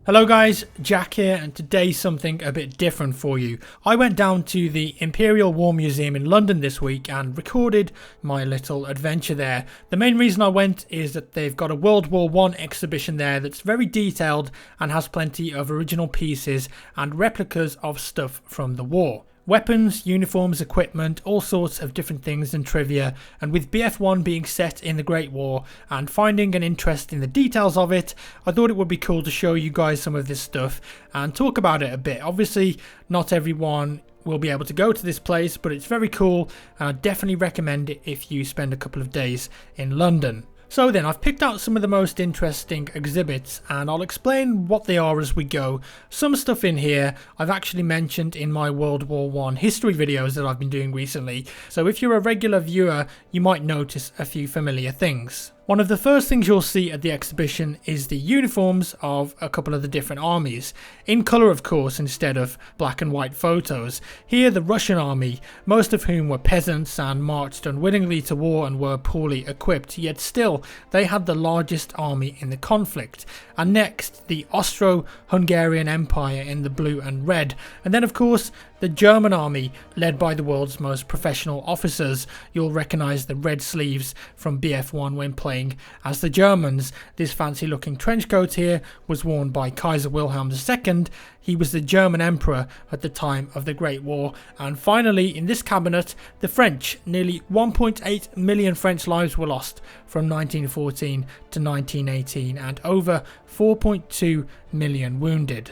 Hello guys, Jack here, and today something a bit different for you. I went down to the Imperial War Museum in London this week and recorded my little adventure there. The main reason I went is that they've got a World War I exhibition there that's very detailed and has plenty of original pieces and replicas of stuff from the war. Weapons, uniforms, equipment, all sorts of different things and trivia, and with BF1 being set in the Great War and finding an interest in the details of it, I thought it would be cool to show you guys some of this stuff and talk about it a bit. Obviously, not everyone will be able to go to this place, but it's very cool and I definitely recommend it if you spend a couple of days in London. So then, I've picked out some of the most interesting exhibits and I'll explain what they are as we go. Some stuff in here I've actually mentioned in my World War I history videos that I've been doing recently, so if you're a regular viewer you might notice a few familiar things. One of the first things you'll see at the exhibition is the uniforms of a couple of the different armies, in colour of course instead of black and white photos. Here the Russian army, most of whom were peasants and marched unwillingly to war and were poorly equipped, yet still they had the largest army in the conflict. And next the Austro-Hungarian Empire in the blue and red, and then of course the German army led by the world's most professional officers. You'll recognise the red sleeves from BF1 when playing as the Germans. This fancy looking trench coat here was worn by Kaiser Wilhelm II. He was the German emperor at the time of the Great War. And finally in this cabinet, the French. Nearly 1.8 million French lives were lost from 1914 to 1918 and over 4.2 million wounded.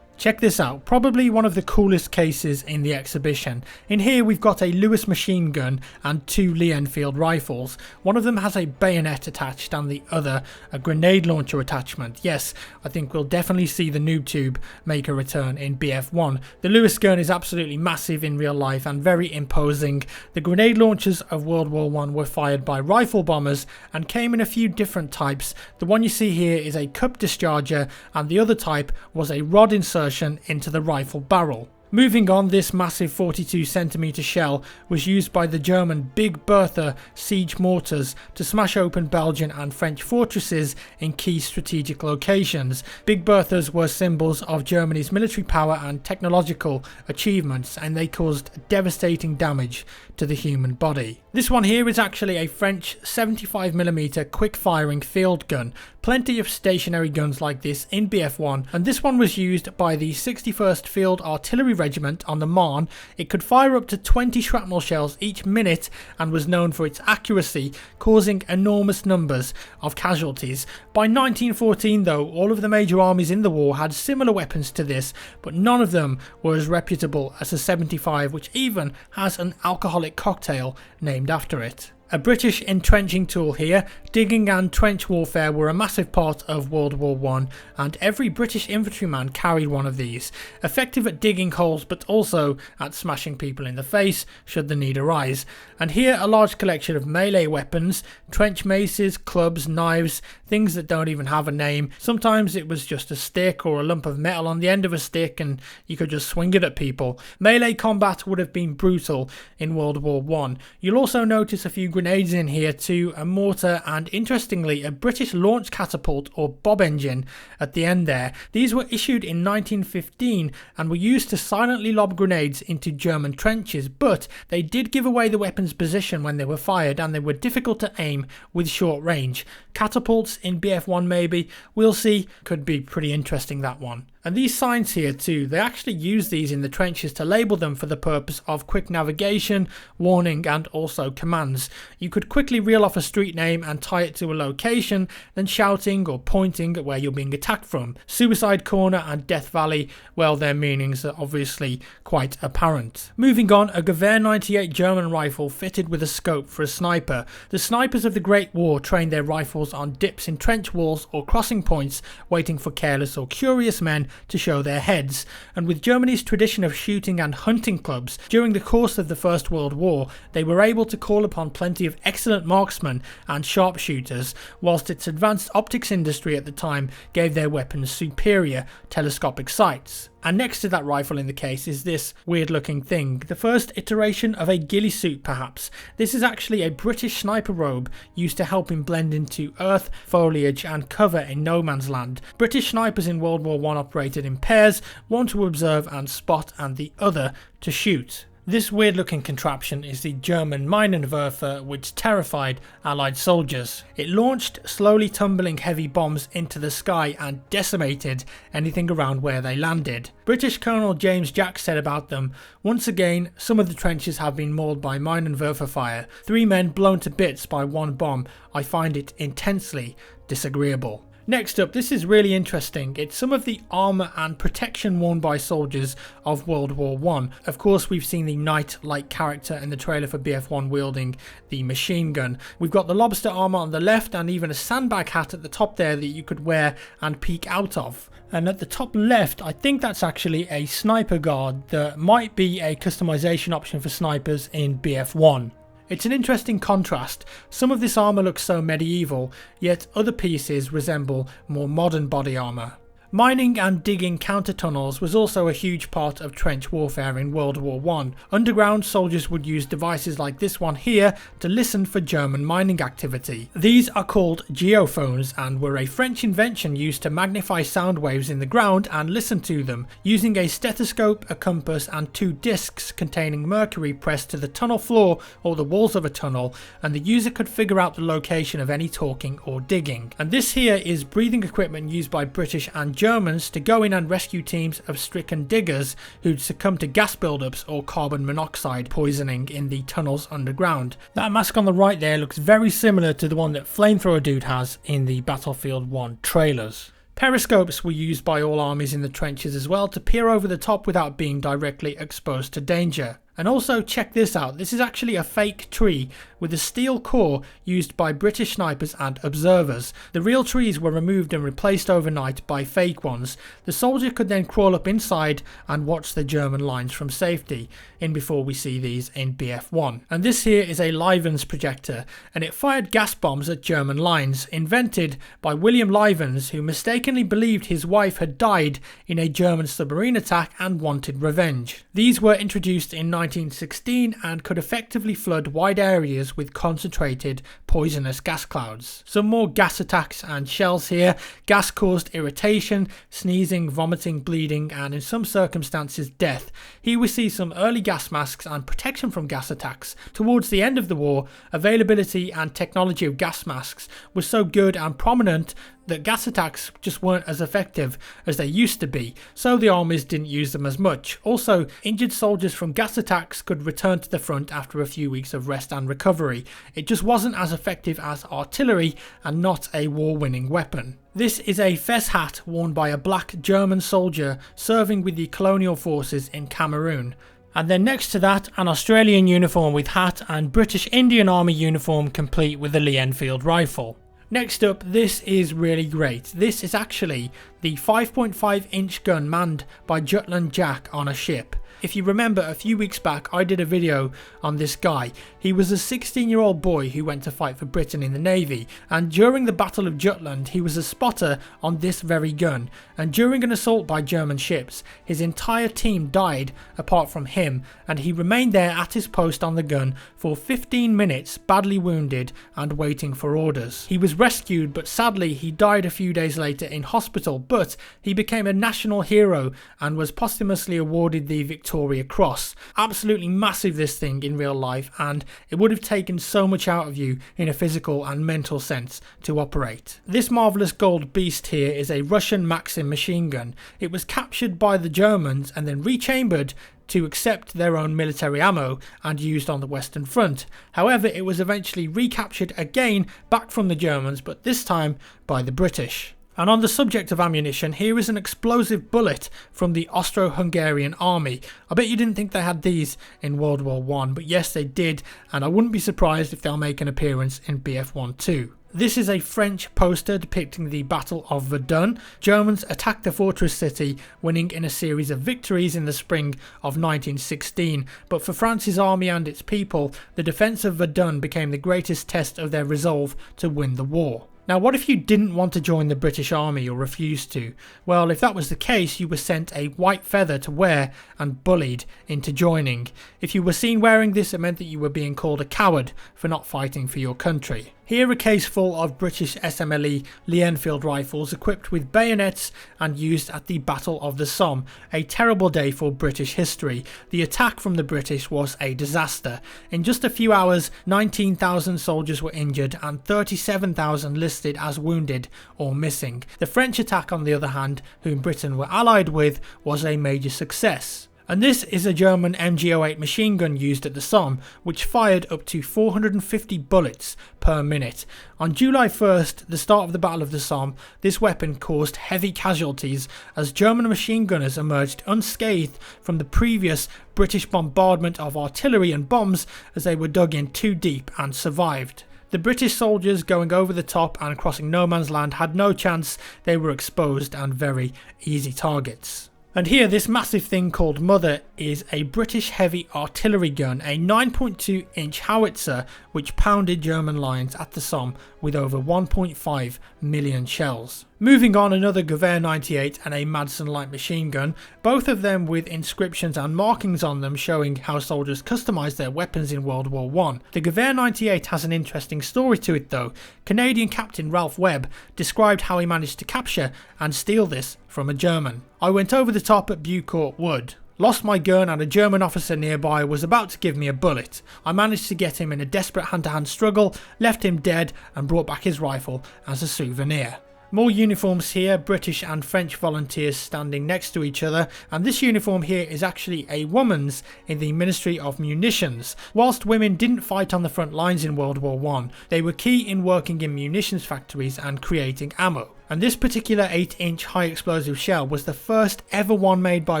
Check this out, probably one of the coolest cases in the exhibition. In here we've got a Lewis machine gun and two Lee Enfield rifles. One of them has a bayonet attached and the other a grenade launcher attachment. Yes, I think we'll definitely see the noob tube make a return in BF1. The Lewis gun is absolutely massive in real life and very imposing. The grenade launchers of World War I were fired by rifle bombers and came in a few different types. The one you see here is a cup discharger and the other type was a rod insertion into the rifle barrel. Moving on, this massive 42cm shell was used by the German Big Bertha siege mortars to smash open Belgian and French fortresses in key strategic locations. Big Berthas were symbols of Germany's military power and technological achievements, and they caused devastating damage to the human body. This one here is actually a French 75mm quick-firing field gun. Plenty of stationary guns like this in BF1, and this one was used by the 61st Field Artillery Regiment on the Marne. It could fire up to 20 shrapnel shells each minute and was known for its accuracy, causing enormous numbers of casualties. By 1914 though, all of the major armies in the war had similar weapons to this, but none of them were as reputable as the 75, which even has an alcoholic cocktail named after it. A British entrenching tool here. Digging and trench warfare were a massive part of World War I, and every British infantryman carried one of these. Effective at digging holes but also at smashing people in the face should the need arise. And here a large collection of melee weapons, trench maces, clubs, knives, things that don't even have a name. Sometimes it was just a stick or a lump of metal on the end of a stick and you could just swing it at people. Melee combat would have been brutal in World War I. You'll also notice a few grenades in here too, a mortar and interestingly a British launch catapult or bob engine at the end there. These were issued in 1915 and were used to silently lob grenades into German trenches, but they did give away the weapon's position when they were fired and they were difficult to aim with short range. Catapults in BF1 maybe, we'll see, could be pretty interesting that one. And these signs here too, they actually use these in the trenches to label them for the purpose of quick navigation, warning and also commands. You could quickly reel off a street name and tie it to a location, then shouting or pointing at where you're being attacked from. Suicide Corner and Death Valley, well, their meanings are obviously quite apparent. Moving on, a Gewehr 98 German rifle fitted with a scope for a sniper. The snipers of the Great War trained their rifles on dips in trench walls or crossing points, waiting for careless or curious men to show their heads. And with Germany's tradition of shooting and hunting clubs, during the course of the First World War, they were able to call upon plenty of excellent marksmen and sharpshooters, whilst its advanced optics industry at the time gave their weapons superior telescopic sights. And next to that rifle in the case is this weird looking thing, the first iteration of a ghillie suit perhaps. This is actually a British sniper robe used to help him blend into earth, foliage and cover in no man's land. British snipers in World War I operated in pairs, one to observe and spot and the other to shoot. This weird looking contraption is the German Minenwerfer, which terrified Allied soldiers. It launched slowly tumbling heavy bombs into the sky and decimated anything around where they landed. British Colonel James Jack said about them, "Once again, some of the trenches have been mauled by Minenwerfer fire. 3 men blown to bits by 1 bomb. I find it intensely disagreeable." Next up, this is really interesting. It's some of the armour and protection worn by soldiers of World War I. Of course, we've seen the knight-like character in the trailer for BF1 wielding the machine gun. We've got the lobster armour on the left and even a sandbag hat at the top there that you could wear and peek out of. And at the top left, I think that's actually a sniper guard that might be a customization option for snipers in BF1. It's an interesting contrast. Some of this armour looks so medieval, yet other pieces resemble more modern body armour. Mining and digging counter tunnels was also a huge part of trench warfare in World War I. Underground, soldiers would use devices like this one here to listen for German mining activity. These are called geophones and were a French invention used to magnify sound waves in the ground and listen to them, using a stethoscope, a compass and 2 discs containing mercury pressed to the tunnel floor or the walls of a tunnel, and the user could figure out the location of any talking or digging. And this here is breathing equipment used by British and Germans to go in and rescue teams of stricken diggers who'd succumb to gas buildups or carbon monoxide poisoning in the tunnels underground. That mask on the right there looks very similar to the one that Flamethrower Dude has in the Battlefield 1 trailers. Periscopes were used by all armies in the trenches as well to peer over the top without being directly exposed to danger. And also check this out, this is actually a fake tree with a steel core used by British snipers and observers. The real trees were removed and replaced overnight by fake ones. The soldier could then crawl up inside and watch the German lines from safety, in before we see these in BF1. And this here is a Livens projector, and it fired gas bombs at German lines, invented by William Livens, who mistakenly believed his wife had died in a German submarine attack and wanted revenge. These were introduced in 1916 and could effectively flood wide areas with concentrated poisonous gas clouds. Some more gas attacks and shells here. Gas caused irritation, sneezing, vomiting, bleeding and in some circumstances death. Here we see some early gas masks and protection from gas attacks. Towards the end of the war, availability and technology of gas masks was so good and prominent that gas attacks just weren't as effective as they used to be, so the armies didn't use them as much. Also, injured soldiers from gas attacks could return to the front after a few weeks of rest and recovery. It just wasn't as effective as artillery and not a war-winning weapon. This is a fez hat worn by a black German soldier serving with the colonial forces in Cameroon. And then next to that, an Australian uniform with hat and British Indian Army uniform complete with the Lee Enfield rifle. Next up, this is really great. This is actually the 5.5-inch gun manned by Jutland Jack on a ship. If you remember, a few weeks back I did a video on this guy. He was a 16-year-old boy who went to fight for Britain in the Navy, and during the Battle of Jutland he was a spotter on this very gun, and during an assault by German ships his entire team died apart from him, and he remained there at his post on the gun for 15 minutes badly wounded and waiting for orders. He was rescued, but sadly he died a few days later in hospital, but he became a national hero and was posthumously awarded the Victoria Cross. Absolutely massive this thing in real life, and it would have taken so much out of you in a physical and mental sense to operate. This marvellous gold beast here is a Russian Maxim machine gun. It was captured by the Germans and then rechambered to accept their own military ammo and used on the Western Front. However, it was eventually recaptured again back from the Germans, but this time by the British. And on the subject of ammunition, here is an explosive bullet from the Austro-Hungarian army. I bet you didn't think they had these in World War I, but yes they did, and I wouldn't be surprised if they'll make an appearance in BF1 too. This is a French poster depicting the Battle of Verdun. Germans attacked the fortress city, winning in a series of victories in the spring of 1916. But for France's army and its people, the defence of Verdun became the greatest test of their resolve to win the war. Now, what if you didn't want to join the British Army or refused to? Well, if that was the case, you were sent a white feather to wear and bullied into joining. If you were seen wearing this, it meant that you were being called a coward for not fighting for your country. Here, a case full of British SMLE Lee Enfield rifles equipped with bayonets and used at the Battle of the Somme, a terrible day for British history. The attack from the British was a disaster. In just a few hours, 19,000 soldiers were injured and 37,000 listed as wounded or missing. The French attack, on the other hand, whom Britain were allied with, was a major success. And this is a German MG08 machine gun used at the Somme, which fired up to 450 bullets per minute. On July 1st, the start of the Battle of the Somme, this weapon caused heavy casualties as German machine gunners emerged unscathed from the previous British bombardment of artillery and bombs as they were dug in too deep and survived. The British soldiers going over the top and crossing no man's land had no chance. They were exposed and very easy targets. And here, this massive thing called Mother is a British heavy artillery gun, a 9.2 inch howitzer which pounded German lines at the Somme with over 1.5 million shells. Moving on, another Gewehr 98 and a Madsen light machine gun, both of them with inscriptions and markings on them showing how soldiers customised their weapons in World War I. The Gewehr 98 has an interesting story to it though. Canadian Captain Ralph Webb described how he managed to capture and steal this from a German. "I went over the top at Bucourt Wood. Lost my gun and a German officer nearby was about to give me a bullet. I managed to get him in a desperate hand-to-hand struggle, left him dead and brought back his rifle as a souvenir." More uniforms here, British and French volunteers standing next to each other, and this uniform here is actually a woman's in the Ministry of Munitions. Whilst women didn't fight on the front lines in World War I, they were key in working in munitions factories and creating ammo. And this particular 8-inch high explosive shell was the first ever one made by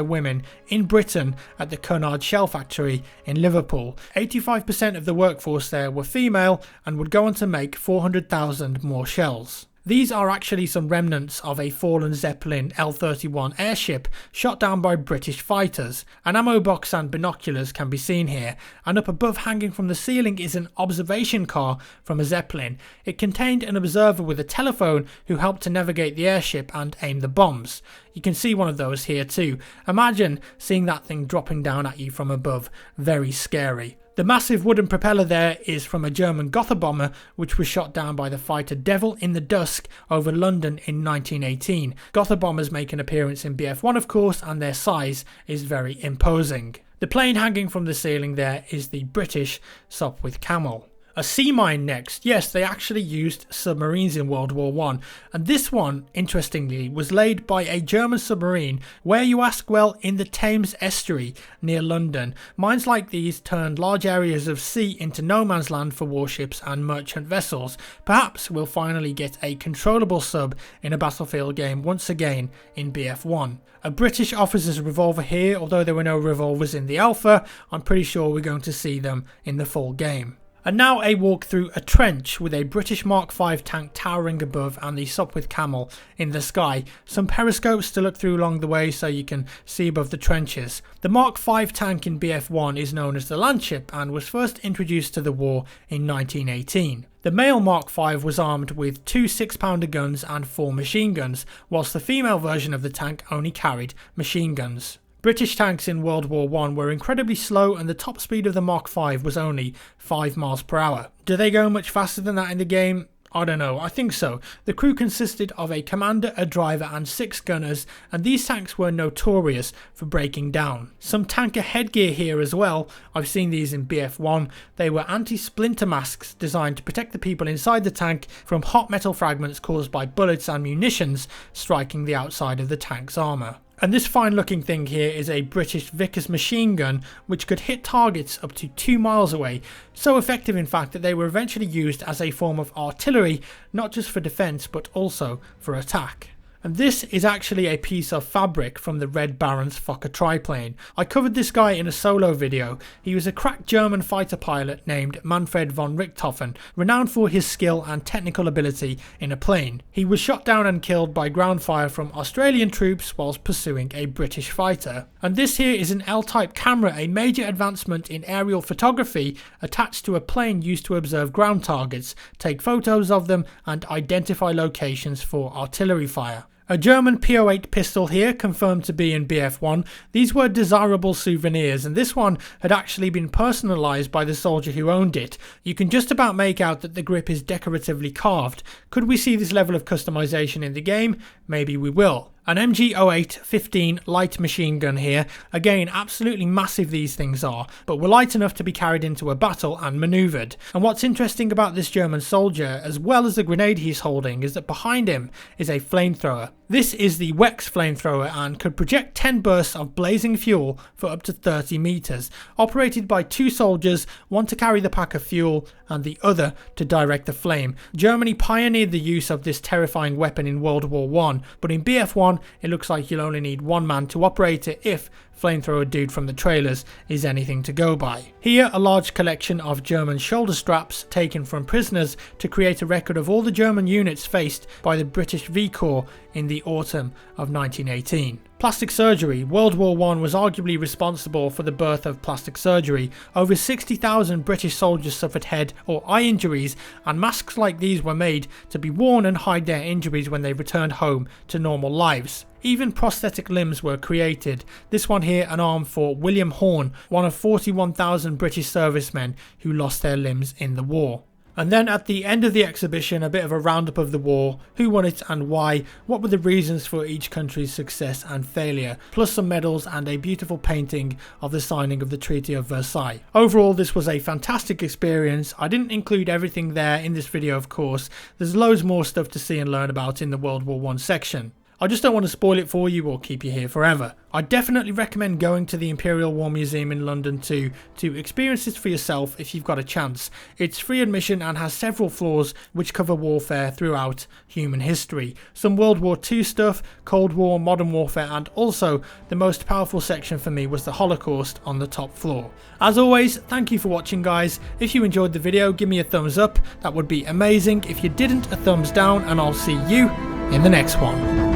women in Britain at the Cunard Shell Factory in Liverpool. 85% of the workforce there were female and would go on to make 400,000 more shells. These are actually some remnants of a fallen Zeppelin L-31 airship shot down by British fighters. An ammo box and binoculars can be seen here, and up above hanging from the ceiling is an observation car from a Zeppelin. It contained an observer with a telephone who helped to navigate the airship and aim the bombs. You can see one of those here too. Imagine seeing that thing dropping down at you from above. Very scary. The massive wooden propeller there is from a German Gotha bomber which was shot down by the fighter Devil in the Dusk over London in 1918. Gotha bombers make an appearance in BF1 of course, and their size is very imposing. The plane hanging from the ceiling there is the British Sopwith Camel. A sea mine next. Yes, they actually used submarines in World War I, and this one, interestingly, was laid by a German submarine. Where, you ask? Well, in the Thames estuary near London. Mines like these turned large areas of sea into no man's land for warships and merchant vessels. Perhaps we'll finally get a controllable sub in a battlefield game once again in BF1. A British officer's revolver here, although there were no revolvers in the alpha. I'm pretty sure we're going to see them in the full game. And now a walk through a trench with a British Mark V tank towering above and the Sopwith Camel in the sky. Some periscopes to look through along the way so you can see above the trenches. The Mark V tank in BF1 is known as the Landship and was first introduced to the war in 1918. The male Mark V was armed with 2 6-pounder guns and 4 machine guns, whilst the female version of the tank only carried machine guns. British tanks in World War I were incredibly slow and the top speed of the Mark V was only 5 miles per hour. Do they go much faster than that in the game? I don't know, I think so. The crew consisted of a commander, a driver and 6 gunners, and these tanks were notorious for breaking down. Some tanker headgear here as well. I've seen these in BF1. They were anti-splinter masks designed to protect the people inside the tank from hot metal fragments caused by bullets and munitions striking the outside of the tank's armour. And this fine looking thing here is a British Vickers machine gun which could hit targets up to 2 miles away, so effective in fact that they were eventually used as a form of artillery, not just for defence but also for attack. And this is actually a piece of fabric from the Red Baron's Fokker triplane. I covered this guy in a solo video. He was a crack German fighter pilot named Manfred von Richthofen, renowned for his skill and technical ability in a plane. He was shot down and killed by ground fire from Australian troops whilst pursuing a British fighter. And this here is an L-type camera, a major advancement in aerial photography attached to a plane used to observe ground targets, take photos of them and identify locations for artillery fire. A German P08 pistol here, confirmed to be in BF1. These were desirable souvenirs, and this one had actually been personalised by the soldier who owned it. You can just about make out that the grip is decoratively carved. Could we see this level of customisation in the game? Maybe we will. An MG08-15 light machine gun here. Again, absolutely massive these things are, but were light enough to be carried into a battle and manoeuvred. And what's interesting about this German soldier, as well as the grenade he's holding, is that behind him is a flamethrower. This is the Wex flamethrower and could project 10 bursts of blazing fuel for up to 30 meters, operated by two soldiers, one to carry the pack of fuel and the other to direct the flame. Germany pioneered the use of this terrifying weapon in World War I, but in BF1 it looks like you'll only need one man to operate it if flamethrower dude from the trailers is anything to go by. Here, a large collection of German shoulder straps taken from prisoners to create a record of all the German units faced by the British V Corps in the autumn of 1918. Plastic surgery. World War I was arguably responsible for the birth of plastic surgery. Over 60,000 British soldiers suffered head or eye injuries, and masks like these were made to be worn and hide their injuries when they returned home to normal lives. Even prosthetic limbs were created. This one here, an arm for William Horne, one of 41,000 British servicemen who lost their limbs in the war. And then at the end of the exhibition, a bit of a roundup of the war, who won it and why, what were the reasons for each country's success and failure, plus some medals and a beautiful painting of the signing of the Treaty of Versailles. Overall, this was a fantastic experience. I didn't include everything there in this video, of course. There's loads more stuff to see and learn about in the World War I section. I just don't want to spoil it for you or keep you here forever. I definitely recommend going to the Imperial War Museum in London to experience this for yourself if you've got a chance. It's free admission and has several floors which cover warfare throughout human history. Some World War II stuff, Cold War, modern warfare, and also the most powerful section for me was the Holocaust on the top floor. As always, thank you for watching, guys. If you enjoyed the video, give me a thumbs up. That would be amazing. If you didn't, a thumbs down, and I'll see you in the next one.